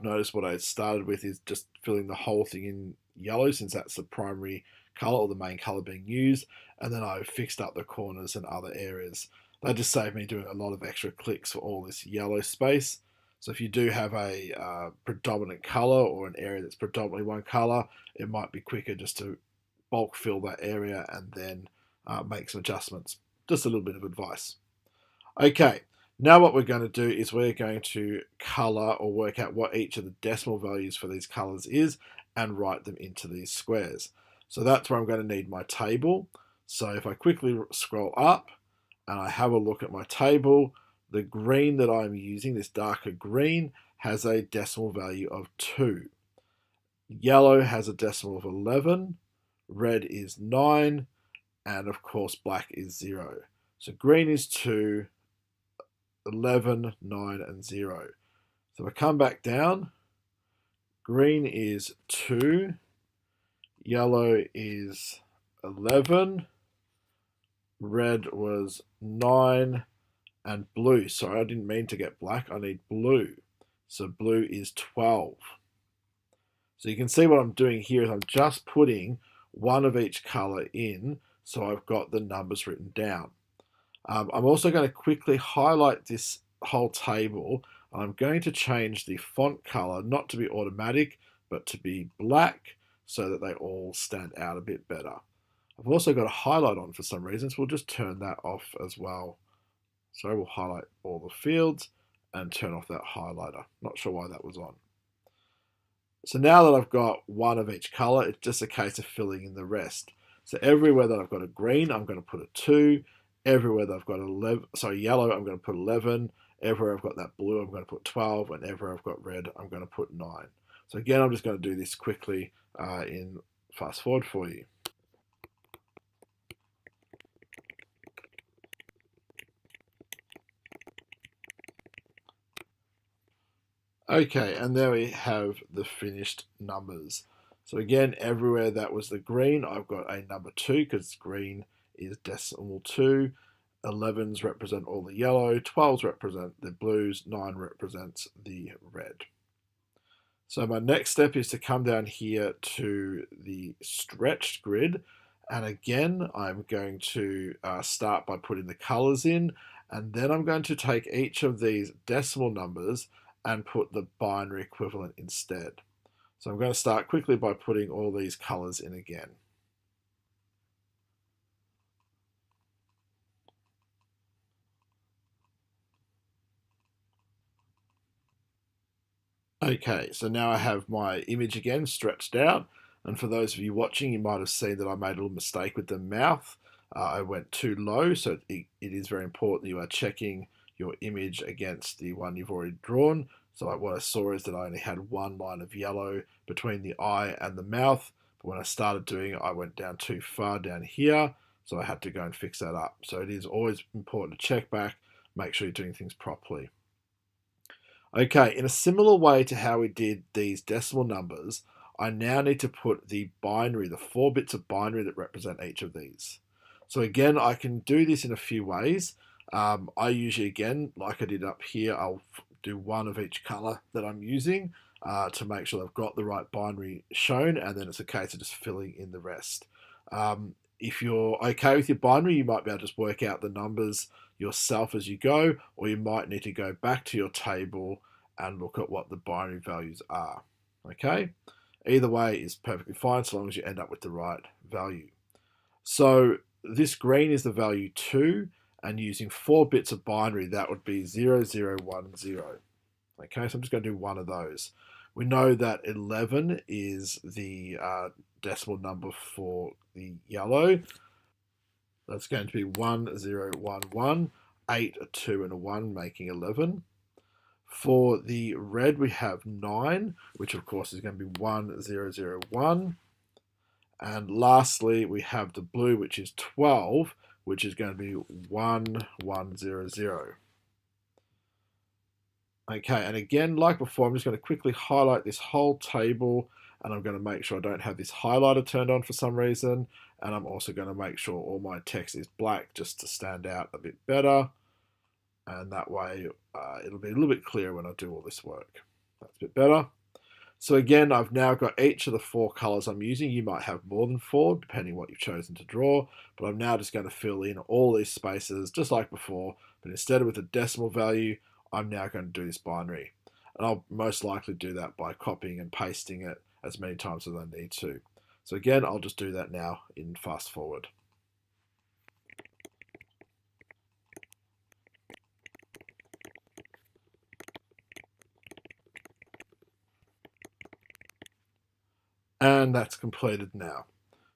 Notice what I started with is just filling the whole thing in yellow, since that's the primary color or the main color being used, and then I fixed up the corners and other areas. That just saved me doing a lot of extra clicks for all this yellow space. So if you do have a predominant color or an area that's predominantly one color, it might be quicker just to bulk fill that area and then make some adjustments. Just a little bit of advice. Okay, now what we're going to do is we're going to color or work out what each of the decimal values for these colors is and write them into these squares. So that's where I'm going to need my table. So if I quickly scroll up and I have a look at my table, the green that I'm using, this darker green, has a decimal value of 2. Yellow has a decimal of 11, red is 9, and of course black is 0. So green is 2, 11, 9, and 0. So if I come back down, green is 2, yellow is 11, red was 9, and blue. Sorry, I didn't mean to get black. I need blue. So blue is 12. So you can see what I'm doing here is I'm just putting one of each color in, so I've got the numbers written down. I'm also going to quickly highlight this whole table. I'm going to change the font color not to be automatic, but to be black, so that they all stand out a bit better. I've also got a highlight on for some reason, so we'll just turn that off as well. So we'll highlight all the fields and turn off that highlighter. Not sure why that was on. So now that I've got one of each color, it's just a case of filling in the rest. So everywhere that I've got a green, I'm going to put a 2. Everywhere that I've got yellow, I'm going to put 11. Everywhere I've got that blue, I'm going to put 12. And everywhere I've got red, I'm going to put 9. So again, I'm just going to do this quickly in fast forward for you. Okay, and there we have the finished numbers. So again, everywhere that was the green, I've got a number 2 because green is decimal 2. 11s represent all the yellow, 12s represent the blues, 9 represents the red. So my next step is to come down here to the stretched grid. And again, I'm going to start by putting the colors in. And then I'm going to take each of these decimal numbers and put the binary equivalent instead. So I'm going to start quickly by putting all these colors in again. Okay, so now I have my image again stretched out. And for those of you watching, you might have seen that I made a little mistake with the mouth. I went too low, so it is very important you are checking your image against the one you've already drawn. So what I saw is that I only had one line of yellow between the eye and the mouth. But when I started doing it, I went down too far down here. So I had to go and fix that up. So it is always important to check back, make sure you're doing things properly. Okay, in a similar way to how we did these decimal numbers, I now need to put the binary, the 4 bits of binary that represent each of these. So again, I can do this in a few ways. I usually, again, like I did up here, I'll do one of each color that I'm using to make sure I've got the right binary shown, and then it's a case of just filling in the rest. If you're okay with your binary, you might be able to just work out the numbers yourself as you go, or you might need to go back to your table and look at what the binary values are. Okay, either way is perfectly fine so long as you end up with the right value. So this green is the value 2, and using 4 bits of binary, that would be 0010. Okay, so I'm just going to do one of those. We know that 11 is the decimal number for the yellow. That's going to be 1011, 8, a 2, and a 1, making 11. For the red, we have 9, which of course is going to be 1001. And lastly, we have the blue, which is 12, which is going to be 1100. Okay, and again, like before, I'm just going to quickly highlight this whole table, and I'm going to make sure I don't have this highlighter turned on for some reason. And I'm also going to make sure all my text is black just to stand out a bit better. And that way it'll be a little bit clearer when I do all this work. That's a bit better. So again, I've now got each of the 4 colours I'm using. You might have more than 4, depending what you've chosen to draw, but I'm now just going to fill in all these spaces just like before, but instead of with a decimal value, I'm now going to do this binary. And I'll most likely do that by copying and pasting it as many times as I need to. So again, I'll just do that now in fast forward. And that's completed now.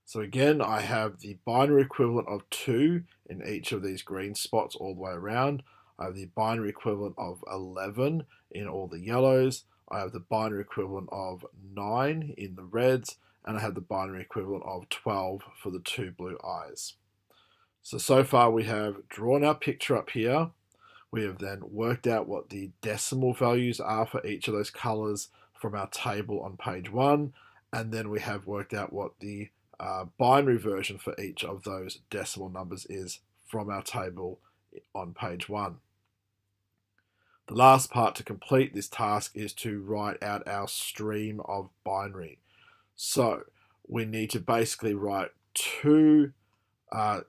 So again, I have the binary equivalent of 2 in each of these green spots all the way around. I have the binary equivalent of 11 in all the yellows. I have the binary equivalent of 9 in the reds. And I have the binary equivalent of 12 for the 2 blue eyes. So far we have drawn our picture up here. We have then worked out what the decimal values are for each of those colors from our table on page 1. And then we have worked out what the binary version for each of those decimal numbers is from our table on page 1. The last part to complete this task is to write out our stream of binary. So we need to basically write 2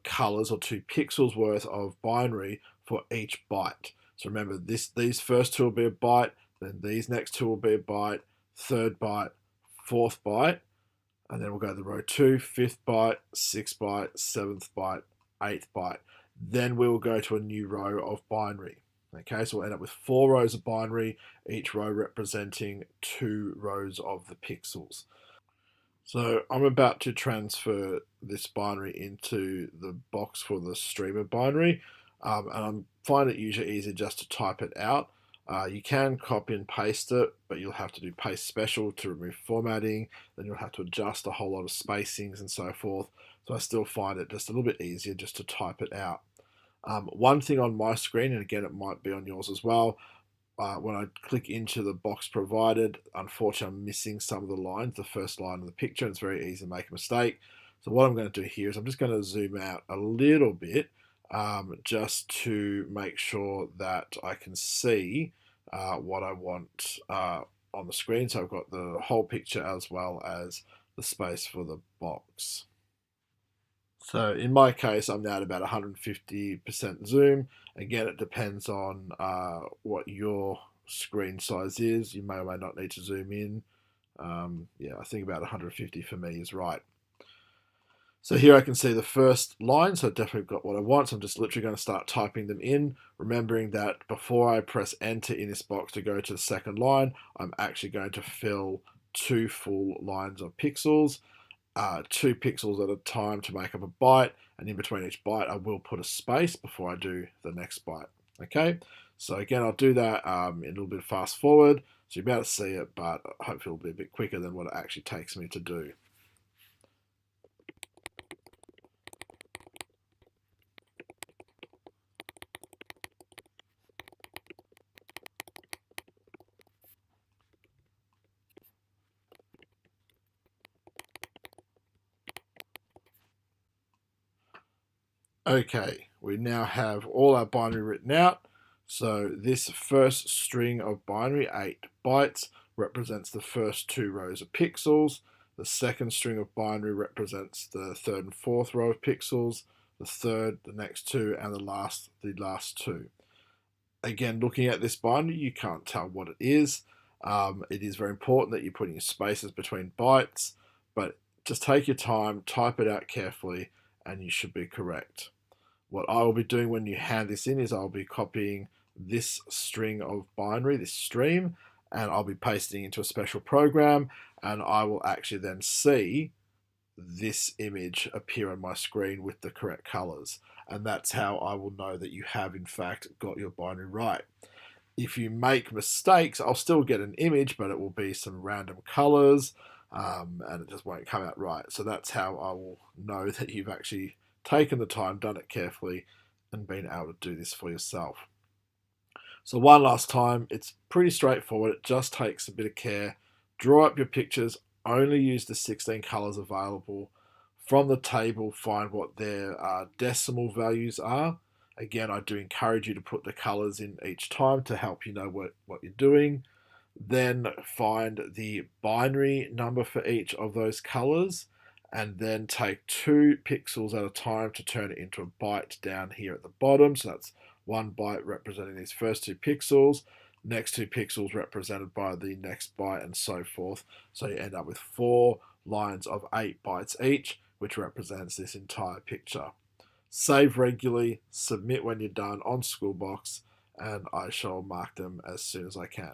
colors or 2 pixels worth of binary for each byte. So remember, these first 2 will be a byte, then these next 2 will be a byte, 3rd byte, 4th byte, and then we'll go to the row 2, 5th byte, 6th byte, 7th byte, 8th byte. Then we will go to a new row of binary. Okay, so we'll end up with 4 rows of binary, each row representing 2 rows of the pixels. So I'm about to transfer this binary into the box for the streamer binary, and I find it usually easier just to type it out. You can copy and paste it, but you'll have to do paste special to remove formatting. Then you'll have to adjust a whole lot of spacings and so forth. So I still find it just a little bit easier just to type it out. One thing on my screen, and again it might be on yours as well, when I click into the box provided, unfortunately I'm missing some of the lines, the first line of the picture, and it's very easy to make a mistake. So what I'm going to do here is I'm just going to zoom out a little bit just to make sure that I can see what I want on the screen. So I've got the whole picture as well as the space for the box. So in my case, I'm now at about 150% zoom. Again, it depends on what your screen size is. You may or may not need to zoom in. Yeah, I think about 150 for me is right. So here I can see the first line, so I've definitely got what I want. So I'm just literally going to start typing them in, remembering that before I press enter in this box to go to the second line, I'm actually going to fill 2 full lines of pixels. 2 pixels at a time to make up a byte, and in between each byte I will put a space before I do the next byte. Okay, so again I'll do that in a little bit of fast forward, so you'll be able to see it, but hopefully it'll be a bit quicker than what it actually takes me to do. Okay, we now have all our binary written out. So this first string of binary, 8 bytes, represents the first 2 rows of pixels. The second string of binary represents the 3rd and 4th row of pixels. The third, the next 2, and the last 2. Again, looking at this binary, you can't tell what it is. It is very important that you're putting spaces between bytes, but just take your time, type it out carefully, and you should be correct. What I will be doing when you hand this in is I'll be copying this string of binary, this stream, and I'll be pasting into a special program, and I will actually then see this image appear on my screen with the correct colors. And that's how I will know that you have in fact got your binary right. If you make mistakes, I'll still get an image, but it will be some random colors, and it just won't come out right. So that's how I will know that you've actually taken the time, done it carefully, and been able to do this for yourself. So one last time, it's pretty straightforward. It just takes a bit of care. Draw up your pictures, only use the 16 colors available. From the table, find what their decimal values are. Again, I do encourage you to put the colors in each time to help you know what you're doing. then find the binary number for each of those colors, and then take 2 pixels at a time to turn it into a byte down here at the bottom. So that's 1 byte representing these first 2 pixels, next 2 pixels represented by the next byte, and so forth. So you end up with 4 lines of 8 bytes each, which represents this entire picture. Save regularly, submit when you're done on Schoolbox, and I shall mark them as soon as I can.